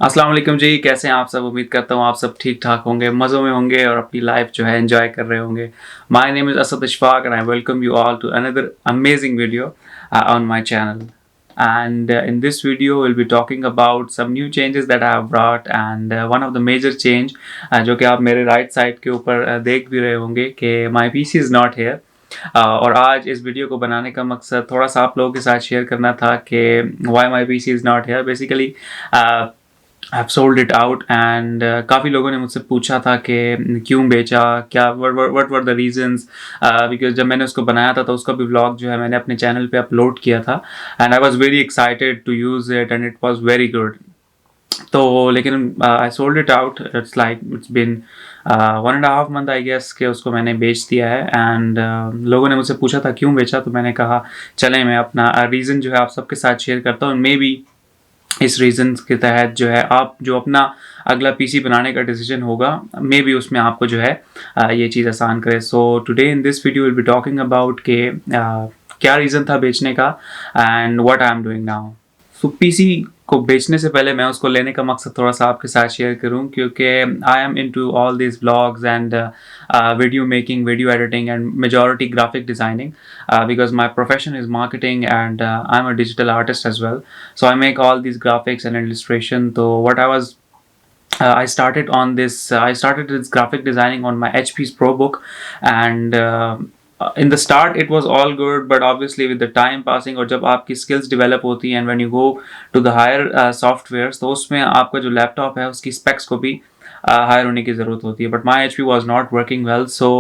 अस्सलाम वालेकुम जी, कैसे हैं आप सब? उम्मीद करता हूँ आप सब ठीक-ठाक होंगे, मज़ों में होंगे और अपनी लाइफ़ जो है एन्जॉय कर रहे होंगे। My name is Asad Ishfaq and I welcome you all to another amazing video on my channel. And in this video, we'll be talking about some new changes that I have brought and one of the major change जो कि आप मेरे right side के ऊपर देख भी रहे होंगे कि my PC is not here. और आज इस वीडियो को बनाने का मकसद थोड़ा सा आप लोगों के साथ शेयर करना था कि why my PC is not here. Basically, I've sold it out and काफ़ी लोगों ने मुझसे पूछा था कि क्यों बेचा, क्या what were the reasons, because जब मैंने उसको बनाया था तो उसका भी व्लॉग जो है मैंने अपने चैनल पे अपलोड किया था and I was very excited to use it and it was very good. तो लेकिन I sold it out. It's been 1.5 month I guess कि उसको मैंने बेच दिया है and लोगों ने मुझसे पूछा था क्यों बेचा, तो मैंने कहा चलें मैं अपना रीज़न जो है आप सबके साथ शेयर करता हूँ। मे बी इस रीज़न के तहत जो है आप जो अपना अगला पीसी बनाने का डिसीजन होगा, मे बी उसमें आपको जो है ये चीज़ आसान करे। So today in this video will be talking about के क्या रीज़न था बेचने का and what I am doing now. So PC को बेचने से पहले मैं उसको लेने का मकसद थोड़ा सा आपके साथ शेयर करूं, क्योंकि I am into all this vlogs and video making, video editing and majority graphic designing, because my profession is marketing and I'm a digital artist as well. So I make all these graphics and illustration. So what I was I started on this. I started this graphic designing on my HP's ProBook, and in the start it was all good, but obviously with the time passing और जब आपकी skills develop होती हैं and when you go to the higher softwares, तो उसमें आपका जो laptop है उसकी specs को भी हायर होने की ज़रूरत होती है. But my HP was not working well, so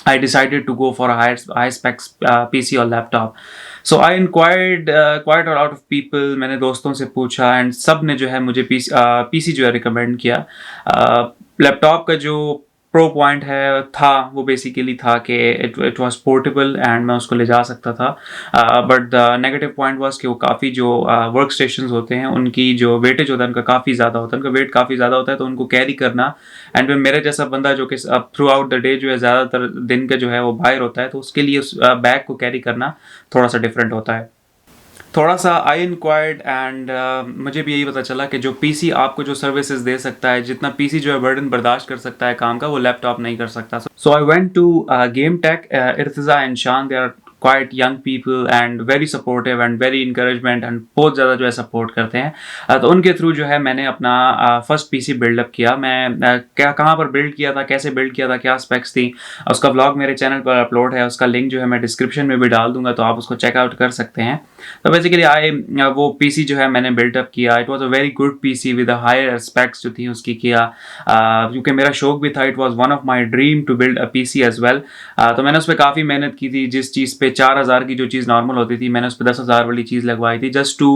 I decided to go for a high specs PC or laptop. So I inquired quite a lot of people. मैंने दोस्तों से पूछा and सब ने जो है मुझे PC जो है recommend किया. लैपटॉप का जो प्रो पॉइंट है था वो बेसिकली था कि इट वाज पोर्टेबल एंड मैं उसको ले जा सकता था, but the negative point was कि वो काफ़ी जो वर्क स्टेशंस होते हैं उनकी जो वेटेज होता है उनका काफ़ी ज़्यादा होता है, उनका वेट काफ़ी ज़्यादा होता है, तो उनको कैरी करना एंड मेरे जैसा बंदा जो कि थ्रू आउट द डे जो है ज़्यादातर दिन का जो है वो बाहर होता है, तो उसके लिए उस बैग को कैरी करना थोड़ा सा डिफरेंट होता है. थोड़ा सा आई इंक्वायर्ड एंड मुझे भी यही पता चला कि जो पीसी आपको जो सर्विसेज दे सकता है, जितना पीसी जो है बर्डन बर्दाश्त कर सकता है काम का, वो लैपटॉप नहीं कर सकता. So I went to Game Tech. Irtiza and Shan, they are quite young people and very supportive and very encouragement and बहुत ज़्यादा जो है सपोर्ट करते हैं. तो उनके थ्रू जो है मैंने अपना फर्स्ट पीसी बिल्डअप किया. मैं क्या कहाँ पर बिल्ड किया था, कैसे बिल्ड किया था, क्या स्पेक्स थी, उसका व्लॉग मेरे चैनल पर अपलोड है. उसका लिंक जो है मैं डिस्क्रिप्शन में भी डाल दूंगा, तो आप उसको चेकआउट कर सकते हैं. तो बेसिकली वो पीसी जो है मैंने बिल्डअप किया. It was a very good PC with higher specs जो थी उसकी किया, क्योंकि मेरा शौक भी था. It was one of my dream to build a PC as well. तो मैंने उस पर काफ़ी मेहनत की थी. जिस चीज़ पे 4,000 की जो चीज़ नॉर्मल होती थी, मैंने उस पर 10,000 वाली चीज़ लगवाई थी, just to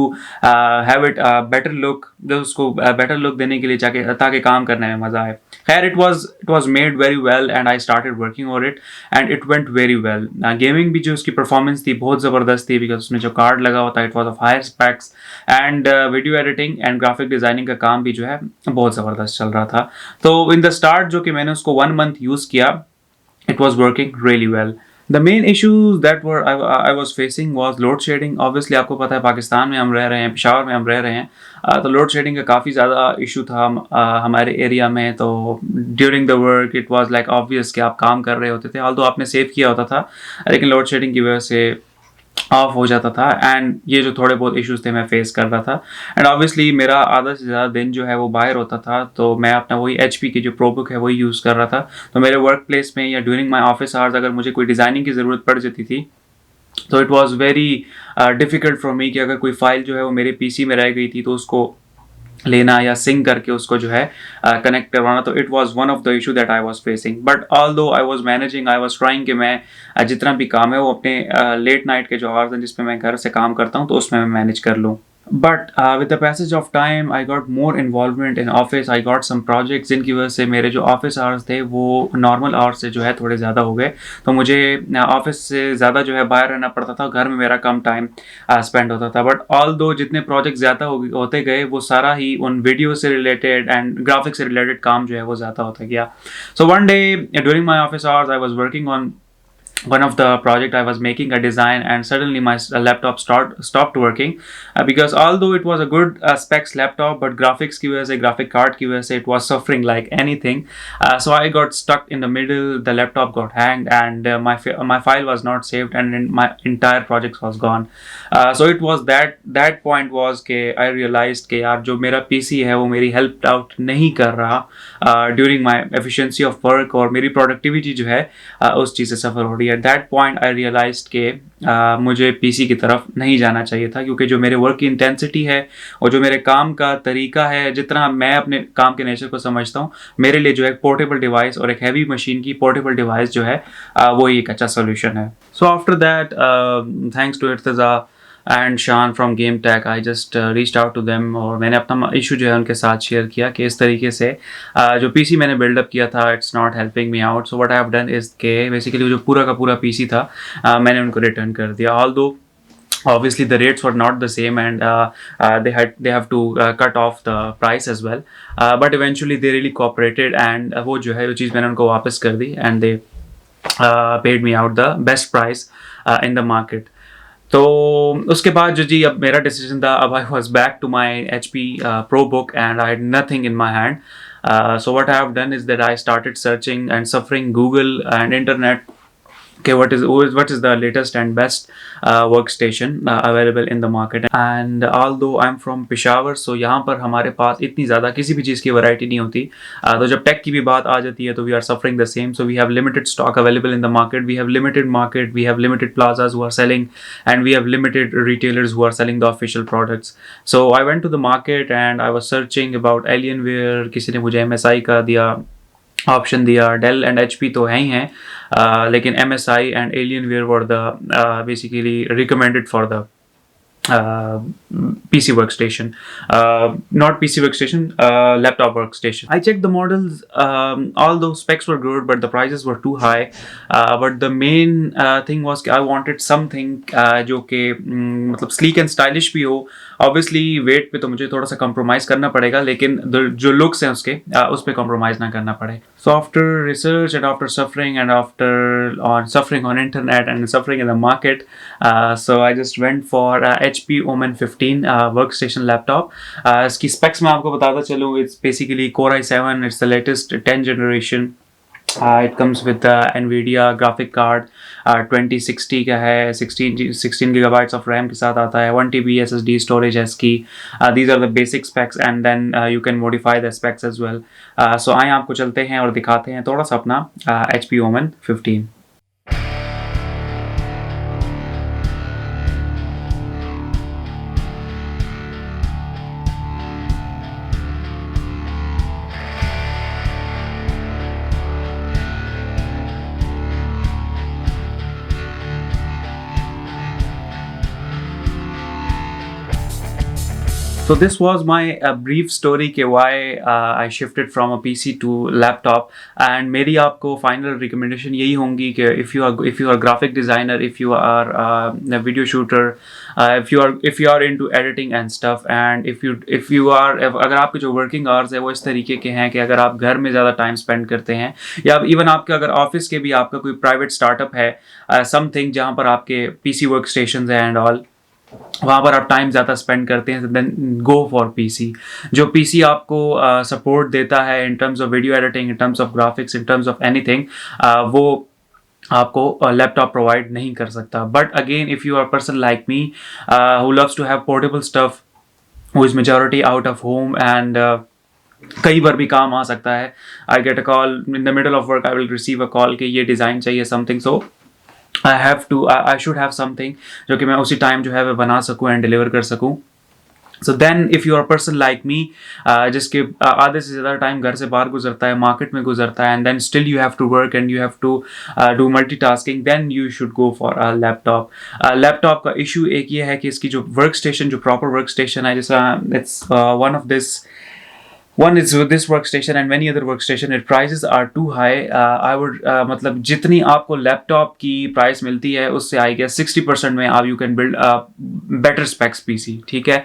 have it better look, जो उसको बेटर लुक देने के लिए, ताकि काम करने में मज़ा आए. खैर, it was made very well and I started working on it and it went very well. Gaming भी जो उसकी परफॉर्मेंस थी बहुत ज़बरदस्त थी, बिकॉज उसमें जो कार्ड लगा हुआ था it was of higher specs and video editing and graphic designing का काम भी जो है बहुत ज़बरदस्त चल रहा था. तो इन द स्टार्ट जो कि मैंने उसको 1 मंथ यूज़ किया, it was working really well. The main issues that I was facing was load shedding. Obviously आपको पता है पाकिस्तान में हम रह रहे हैं, पेशावर में हम रह रहे हैं, तो लोड शेडिंग का काफ़ी ज़्यादा इशू था हमारे एरिया में. तो during the work it was like obvious कि आप काम कर रहे होते थे, ऑल्दो आपने सेव किया होता था, लेकिन लोड शेडिंग की वजह से ऑफ हो जाता था. एंड ये जो थोड़े बहुत इश्यूज थे मैं फेस कर रहा था. एंड ऑब्वियसली मेरा आधा से ज़्यादा दिन जो है वो बाहर होता था, तो मैं अपना वही HP की जो प्रोबुक है वही यूज़ कर रहा था. तो मेरे वर्क प्लेस में या ड्यूरिंग माई ऑफिस आवर्स अगर मुझे कोई डिज़ाइनिंग की ज़रूरत पड़ जाती थी, तो it was very difficult for me कि अगर कोई फाइल जो है वो मेरे PC में रह गई थी तो उसको लेना या सिंक करके उसको जो है कनेक्ट करवाना. तो it was one of the issue that I was facing. But although I was managing, I was trying कि मैं जितना भी काम है वो अपने लेट नाइट के जो आवर्स हैं जिसमें मैं घर से काम करता हूँ, तो उसमें मैं मैनेज कर लूँ. But with the passage of time I got more involvement in office. I got some projects जिनकी वजह से मेरे जो ऑफिस आवर्स थे वो नॉर्मल आवर्स से जो है थोड़े ज़्यादा हो गए. तो मुझे ऑफिस से ज़्यादा जो है बाहर रहना पड़ता था, घर में मेरा कम टाइम स्पेंड होता था. बट ऑल दो जितने प्रोजेक्ट ज़्यादा होते गए वो सारा ही उन वीडियो से रिलेटेड एंड ग्राफिक्स से रिलेटेड काम जो है वो ज़्यादा होता गया. So one day during my office hours I was working on one of the project I was making a design, and suddenly my laptop stopped working, because although it was a good specs laptop, but graphics की वजह से, graphic card की वजह से, it was suffering like anything. So I got stuck in the middle, the laptop got hanged, and my file was not saved, and my entire project was gone. So it was that point was कि I realized कि यार जो मेरा PC है वो मेरी help out नहीं कर रहा during my efficiency of work, और मेरी productivity जो है उस चीज़ से सफ़र हो रही है. At that point I realised कि मुझे पीसी की तरफ नहीं जाना चाहिए था, क्योंकि जो मेरे वर्क की इंटेंसिटी है और जो मेरे काम का तरीका है, जितना मैं अपने काम के नेचर को समझता हूँ, मेरे लिए जो है पोर्टेबल डिवाइस और एक हैवी मशीन की पोर्टेबल डिवाइस जो है वो एक अच्छा सोल्यूशन है. So after that, thanks to Irtaza and Shan from Game Tech, I just reached out to them, और मैंने अपना इशू जो है उनके साथ शेयर किया कि इस तरीके से जो पीसी मैंने बिल्डअप किया था, it's not helping me out. So what I have done is के बेसिकली जो पूरा का पूरा पीसी था मैंने उनको रिटर्न कर दिया. Although obviously the rates were not the same, and they have to cut off the price as well, but eventually they really cooperated, and वो जो है वो चीज़ मैंने उनको वापस कर दी, and they paid me out the best price in the market. तो उसके बाद जो जी अब मेरा डिसीजन था, अब I was back to my HP Pro book, and I had nothing in my hand. So what I have done is that I started searching and suffering Google and internet. Okay, what is the latest and best workstation available in the market. And although I'm from Peshawar, so यहाँ पर हमारे पास इतनी ज़्यादा किसी भी चीज़ की variety नहीं होती. तो जब टेक की भी बात आ जाती है तो we are suffering the same. So we have limited stock available in the market. We have limited plazas who are selling, and we have limited retailers who are selling the official products. So I went to the market and I was searching about Alienware. किसी ने मुझे MSI का दिया option दिया. Del and HP तो है ही हैं, लेकिन MSI and Alienware were the basically recommended for the PC workstation, not PC workstation, laptop workstation. I checked the models, all those specs were good, but the prices were too high. But the main thing was I wanted something जो कि मतलब sleek and stylish भी हो. Obviously weight पे तो मुझे थोड़ा सा compromise करना पड़ेगा, लेकिन जो looks हैं उसके उस पे compromise ना करना पड़े. So after research and after suffering and after suffering on internet and suffering in the market, so I just went for HP Omen 15 workstation laptop. इसकी specs मैं आपको बताता चलूँ. It's basically Core i7. It's the latest 10th generation. It comes with the NVIDIA graphic card. 2060 का है, 16 gigabytes of RAM के साथ आता है, 1 TB SSD storage है इसकी. These are the basic specs, and then you can modify the specs as well. So आइए आपको चलते हैं और दिखाते हैं थोड़ा सा अपना HP Omen 15. So this was my brief story कि why I shifted from a PC to laptop. And मेरी आपको final recommendation यही होंगी कि if you are graphic designer, if you are a video shooter, if you are into editing and stuff, and अगर आपके जो working hours है वो इस तरीके के हैं कि अगर आप घर में ज़्यादा time spend करते हैं, या even आपके अगर ऑफिस के भी आपका कोई private startup है, something जहाँ पर आपके PC workstations हैं and all, वहाँ पर आप टाइम ज़्यादा स्पेंड करते हैं, देन गो फॉर पीसी. जो पीसी आपको सपोर्ट देता है in terms of video editing, in terms of graphics, in terms of anything, वो आपको लैपटॉप प्रोवाइड नहीं कर सकता. But again if you are person like me who loves to have portable stuff, who is majority out of home, and कई बार भी काम आ सकता है. I get a call in the middle of work, I will receive a call कि ये design चाहिए something, so I should have something जो कि मैं उसी टाइम जो है मैं बना सकूँ एंड डिलीवर कर सकूँ. So then if you are a person like me, जिसके आधे से ज़्यादा टाइम घर से बाहर गुजरता है, मार्केट में गुजरता है, and then still you have to work and you have to do multitasking, then you should go for a laptop. Laptop का इशू एक ये है कि इसकी जो वर्क स्टेशन, जो प्रॉपर वर्क स्टेशन है, जैसा it's one of this One is with this workstation and many other workstation, its prices are too high. I would मतलब जितनी आपको लैपटॉप की प्राइस मिलती है उससे आई गेस 60% में आप you can build better specs PC, ठीक है।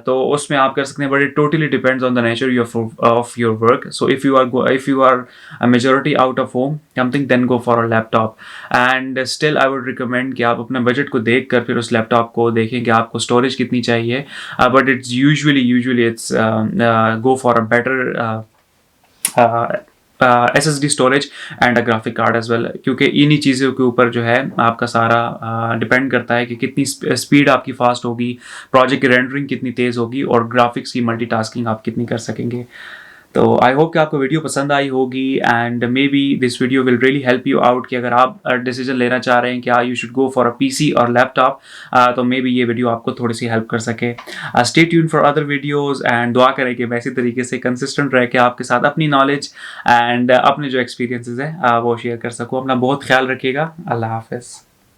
तो उसमें आप कर सकते हैं, but it totally depends on the nature of your work. So if you are a majority out of home something, then go for a laptop, and still I would recommend कि आप अपने बजट को देख कर फिर उस laptop को देखें कि आपको स्टोरेज कितनी चाहिए। But it's usually it's go for a better SSD storage and a graphic card as well, क्योंकि इन्हीं चीज़ों के ऊपर जो है आपका सारा डिपेंड करता है कि कितनी स्पीड आपकी फास्ट होगी, प्रोजेक्ट की रेंडरिंग कितनी तेज़ होगी और ग्राफिक्स की मल्टीटास्किंग आप कितनी कर सकेंगे। तो आई होप कि आपको वीडियो पसंद आई होगी, and may be this video will really help you out कि अगर आप डिसीजन लेना चाह रहे हैं कि you should go for a PC और लैपटॉप, तो मे बी ये वीडियो आपको थोड़ी सी हेल्प कर सके। Stay tune for other videos and दुआ करें कि वैसे तरीके से कंसिस्टेंट रह के आपके साथ अपनी नॉलेज एंड अपने जो एक्सपीरियंसेस हैं वो शेयर कर सकूँ। अपना बहुत ख्याल रखिएगा। अल्लाह हाफिज़।